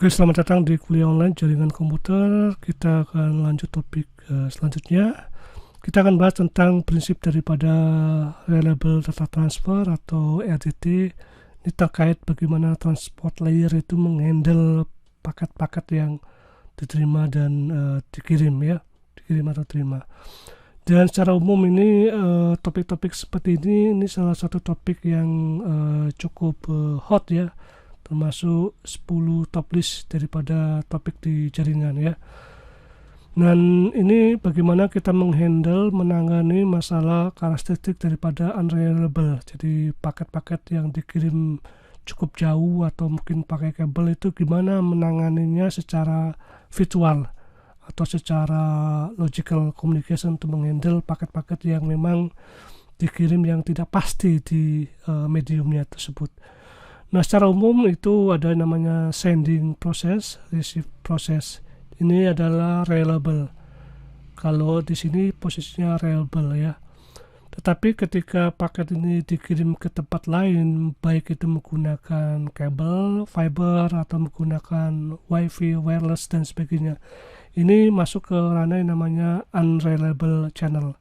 Oke, selamat datang di kuliah online jaringan komputer. Kita akan lanjut topik selanjutnya. Kita akan bahas tentang prinsip daripada reliable data transfer atau RDT. Ini terkait bagaimana transport layer itu menghandle paket-paket yang diterima dan dikirim atau terima. Dan secara umum ini topik-topik seperti ini salah satu topik yang cukup hot ya, termasuk 10 top list daripada topik di jaringan ya. Dan ini bagaimana kita menangani masalah karakteristik daripada unreliable. Jadi paket-paket yang dikirim cukup jauh atau mungkin pakai kabel itu gimana menanganinya secara virtual atau secara logical communication untuk menghandle paket-paket yang memang dikirim yang tidak pasti di mediumnya tersebut. Nah, secara umum itu ada namanya sending process, receive process. Ini adalah reliable. Kalau di sini posisinya reliable ya. Tetapi ketika paket ini dikirim ke tempat lain, baik itu menggunakan kabel, fiber, atau menggunakan wifi, wireless, dan sebagainya, ini masuk ke ranah yang namanya unreliable channel.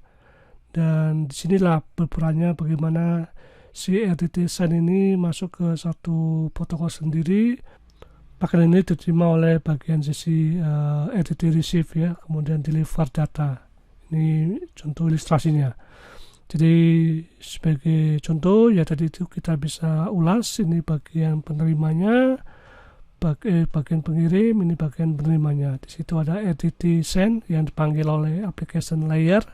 Dan disinilah berperannya bagaimana si RDT send ini masuk ke satu protokol sendiri. Paket ini diterima oleh bagian sisi RDT receive ya, kemudian deliver data. Ini contoh ilustrasinya. Jadi sebagai contoh ya, tadi itu kita bisa ulas, ini bagian penerimanya, bagian pengirim, ini bagian penerimanya. Di situ ada RDT send yang dipanggil oleh application layer.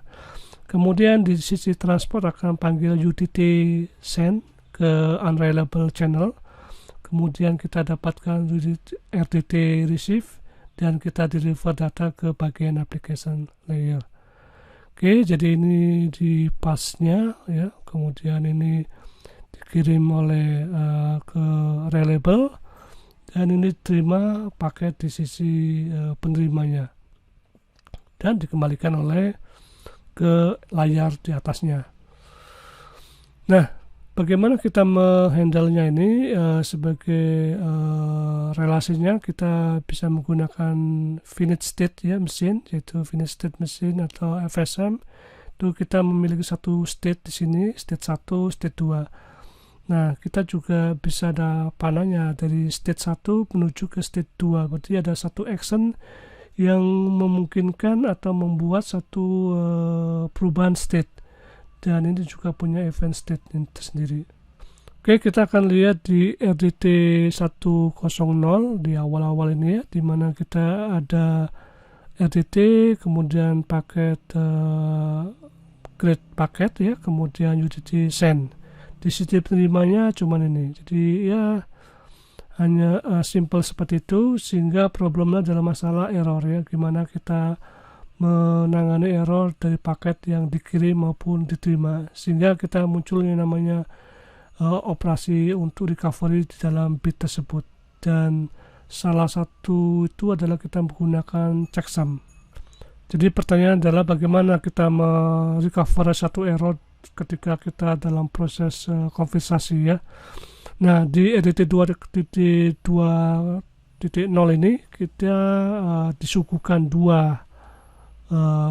Kemudian di sisi transport akan panggil UDT send ke unreliable channel. Kemudian kita dapatkan RDT receive dan kita deliver data ke bagian application layer. Oke, jadi ini di pasnya ya. Kemudian ini dikirim oleh ke reliable dan ini diterima paket di sisi penerimanya dan dikembalikan oleh ke layar di atasnya. Nah, bagaimana kita menghandle-nya ini sebagai relasinya kita bisa menggunakan finite state ya mesin, yaitu finite state mesin atau FSM. Itu kita memiliki satu state di sini, state 1, state 2. Nah, kita juga bisa ada panahnya dari state 1 menuju ke state 2. Berarti ada satu action yang memungkinkan atau membuat satu perubahan state, dan ini juga punya event state tersendiri. Oke, kita akan lihat di RDT 100 di awal-awal ini ya, di mana kita ada RDT, kemudian paket create paket ya, kemudian UDT send. Di sisi penerimanya cuman ini. Jadi ya hanya simple seperti itu, sehingga problemnya adalah masalah error ya, gimana kita menangani error dari paket yang dikirim maupun diterima, sehingga kita muncul yang namanya operasi untuk recovery di dalam bit tersebut. Dan salah satu itu adalah kita menggunakan checksum. Jadi pertanyaan adalah bagaimana kita merecover satu error ketika kita dalam proses konversasi ya. Nah, di RDT 2.0 ini kita disuguhkan dua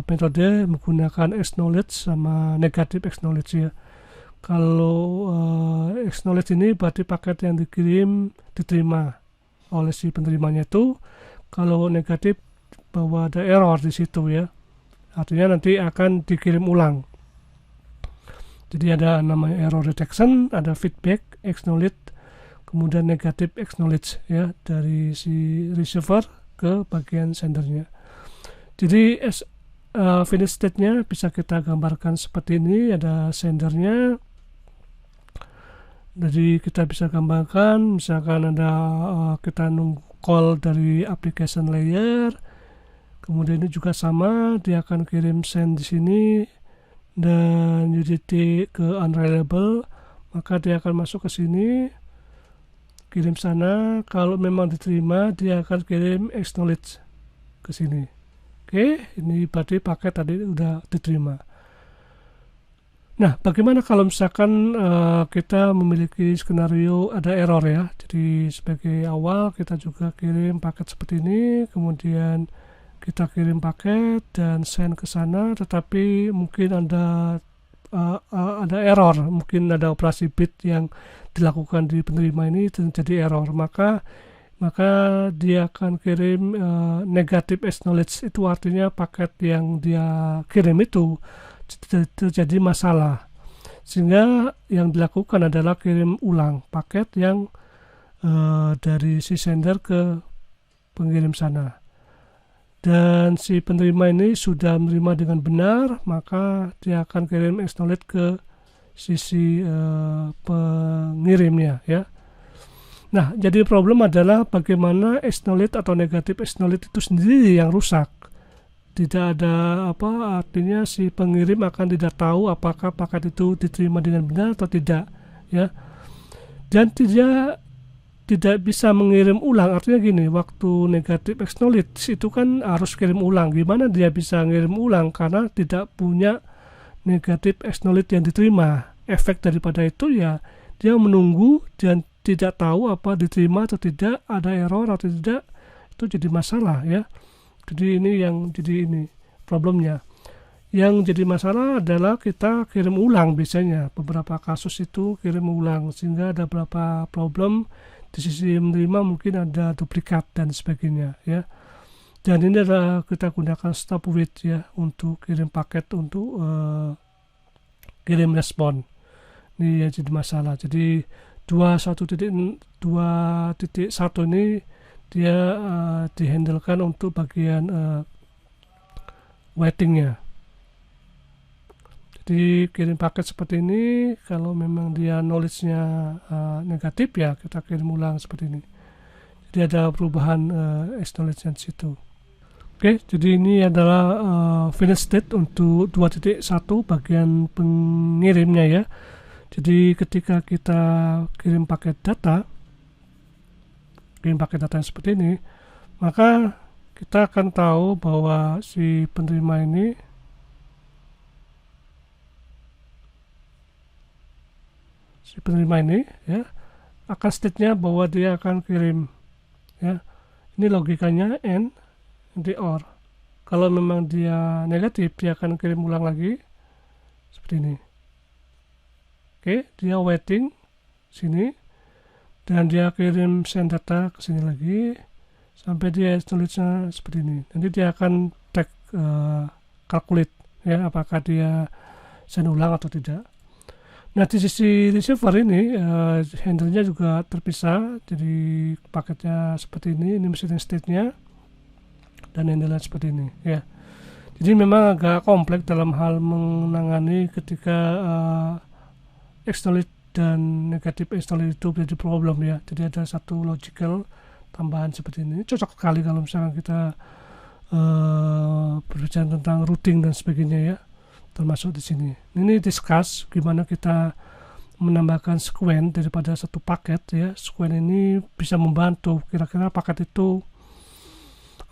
metode menggunakan acknowledge sama negative acknowledge ya. Kalau acknowledge ini berarti paket yang dikirim diterima oleh si penerimanya itu. Kalau negatif bahwa ada error di situ ya, artinya nanti akan dikirim ulang. Jadi ada namanya error detection, ada feedback, acknowledge, kemudian negative acknowledge ya, dari si receiver ke bagian sendernya. Jadi finish state-nya bisa kita gambarkan seperti ini, ada sendernya. Jadi kita bisa gambarkan misalkan ada kita nunggu call dari application layer, kemudian ini juga sama, dia akan kirim send di sini dan UDT ke unreliable, maka dia akan masuk ke sini, kirim sana. Kalau memang diterima, dia akan kirim acknowledge ke sini. Oke, ini berarti paket tadi udah diterima. Nah, bagaimana kalau misalkan kita memiliki skenario ada error ya. Jadi sebagai awal kita juga kirim paket seperti ini, kemudian kita kirim paket dan send ke sana, tetapi mungkin ada error, mungkin ada operasi bit yang dilakukan di penerima ini terjadi error, maka dia akan kirim negative acknowledge. Itu artinya paket yang dia kirim itu terjadi masalah, sehingga yang dilakukan adalah kirim ulang paket yang dari si sender ke pengirim sana, dan si penerima ini sudah menerima dengan benar, maka dia akan kirim acknowledge ke sisi pengirimnya ya. Nah, jadi problem adalah bagaimana acknowledge atau negatif acknowledge itu sendiri yang rusak. Tidak ada artinya si pengirim akan tidak tahu apakah paket itu diterima dengan benar atau tidak ya, dan tidak bisa mengirim ulang. Artinya gini, waktu negatif acknowledge itu kan harus kirim ulang. Gimana dia bisa ngirim ulang karena tidak punya negatif acknowledge yang diterima. Efek daripada itu ya dia menunggu dan tidak tahu apa diterima atau tidak, ada error atau tidak, itu jadi masalah ya. Jadi ini problemnya. Yang jadi masalah adalah kita kirim ulang, biasanya beberapa kasus itu kirim ulang, sehingga ada beberapa problem di sisi menerima, mungkin ada duplikat dan sebagainya ya. Dan ini adalah kita gunakan stop wait ya untuk kirim paket, untuk kirim respon. Ini yang jadi masalah. Jadi 2.1.2.1 ini dia dihandlekan untuk bagian waitingnya. Jadi kirim paket seperti ini, kalau memang dia knowledge-nya negatif ya kita kirim ulang seperti ini. Jadi ada perubahan acknowledge-nya di situ. Oke, jadi ini adalah finish state untuk 2.1 bagian pengirimnya ya. Jadi ketika kita kirim paket data yang seperti ini, maka kita akan tahu bahwa si penerima ini ya akan state-nya bahwa dia akan kirim ya. Ini logikanya and nanti or. Kalau memang dia negatif, dia akan kirim ulang lagi seperti ini. Oke, dia waiting sini dan dia kirim send data ke sini lagi sampai dia tulisnya seperti ini. Nanti dia akan calculate ya apakah dia send ulang atau tidak. Nah, di sisi receiver ini handle-nya juga terpisah, jadi paketnya seperti ini messaging state-nya dan handle-nya seperti ini ya. Jadi memang agak kompleks dalam hal menangani ketika acknowledge dan negatif acknowledge itu menjadi problem ya. Jadi ada satu logical tambahan seperti ini. Cocok sekali kalau misalkan kita berbicara tentang routing dan sebagainya ya, termasuk di sini. Ini discuss gimana kita menambahkan sequence daripada satu paket ya. Sequence ini bisa membantu kira-kira paket itu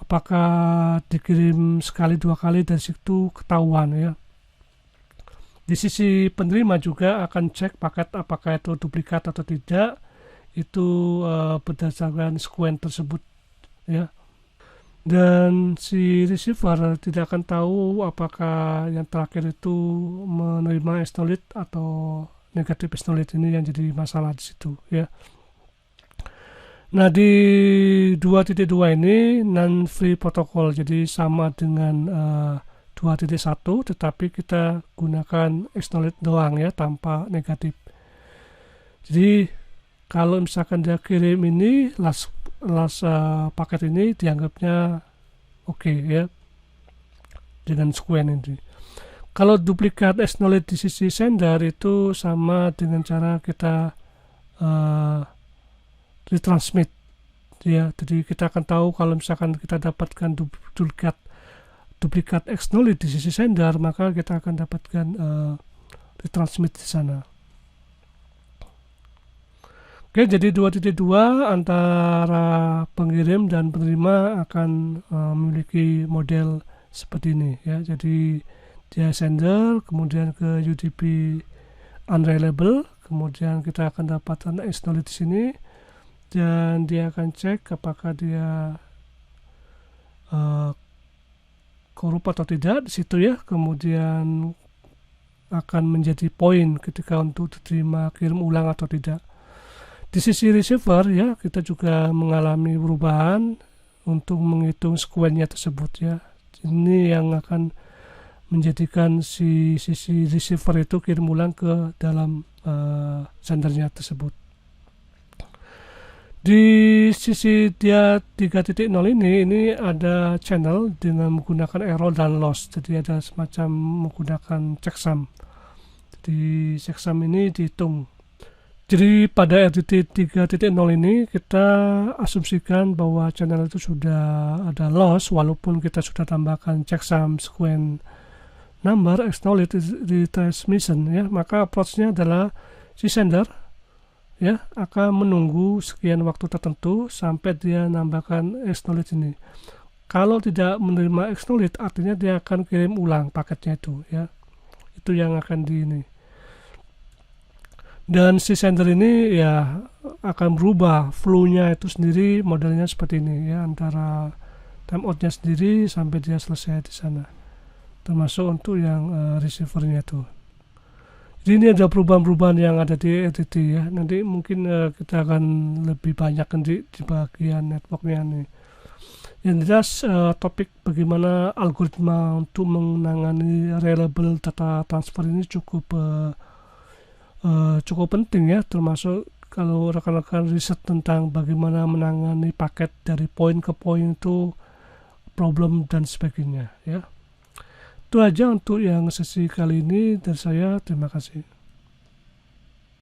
apakah dikirim sekali dua kali, dari situ ketahuan ya. Di sisi penerima juga akan cek paket apakah itu duplikat atau tidak, itu berdasarkan sequence tersebut ya. Dan si receiver tidak akan tahu apakah yang terakhir itu menerima acknowledge atau negatif acknowledge. Ini yang jadi masalah di situ ya. Nah, di 2.2 ini non free protocol, jadi sama dengan 2.1, tetapi kita gunakan acknowledge doang ya, tanpa negatif. Jadi kalau misalkan dia kirim ini last paket ini dianggapnya oke ya dengan sequence ini. Kalau duplikat acknowledge di sisi sender itu sama dengan cara kita retransmit ya. Jadi kita akan tahu kalau misalkan kita dapatkan duplikat acknowledge di sisi sender, maka kita akan dapatkan retransmit di sana. Oke, jadi 2.2 antara pengirim dan penerima akan memiliki model seperti ini ya. Jadi dia sender, kemudian ke UDP unreliable, kemudian kita akan dapatkan acknowledge di sini, dan dia akan cek apakah dia korup atau tidak di situ ya. Kemudian akan menjadi poin ketika untuk diterima kirim ulang atau tidak. Di sisi receiver ya, kita juga mengalami perubahan untuk menghitung sequence-nya tersebut ya. Ini yang akan menjadikan si sisi receiver itu kirim ulang ke dalam sendernya tersebut. Di sisi dia 3.0 ini ada channel dengan menggunakan error dan loss. Jadi ada semacam menggunakan checksum. Jadi checksum ini dihitung. Jadi pada RDT 3.0 ini kita asumsikan bahwa channel itu sudah ada loss walaupun kita sudah tambahkan checksum sequence number acknowledge retransmission ya. Maka approach-nya adalah si sender ya akan menunggu sekian waktu tertentu sampai dia nambahkan acknowledge ini. Kalau tidak menerima acknowledge artinya dia akan kirim ulang paketnya itu ya. Itu yang akan di ini. Dan si sender ini ya akan berubah flow-nya itu sendiri, modelnya seperti ini ya, antara timeout-nya sendiri sampai dia selesai di sana, termasuk untuk yang receiver-nya itu. Jadi ini ada perubahan-perubahan yang ada di RDT ya. Nanti mungkin kita akan lebih banyak di bagian network-nya nih. Yang jelas topik bagaimana algoritma untuk menangani reliable data transfer ini cukup penting ya, termasuk kalau rekan-rekan riset tentang bagaimana menangani paket dari poin ke poin itu, problem dan sebagainya ya. Itu aja untuk yang sesi kali ini dari saya, terima kasih.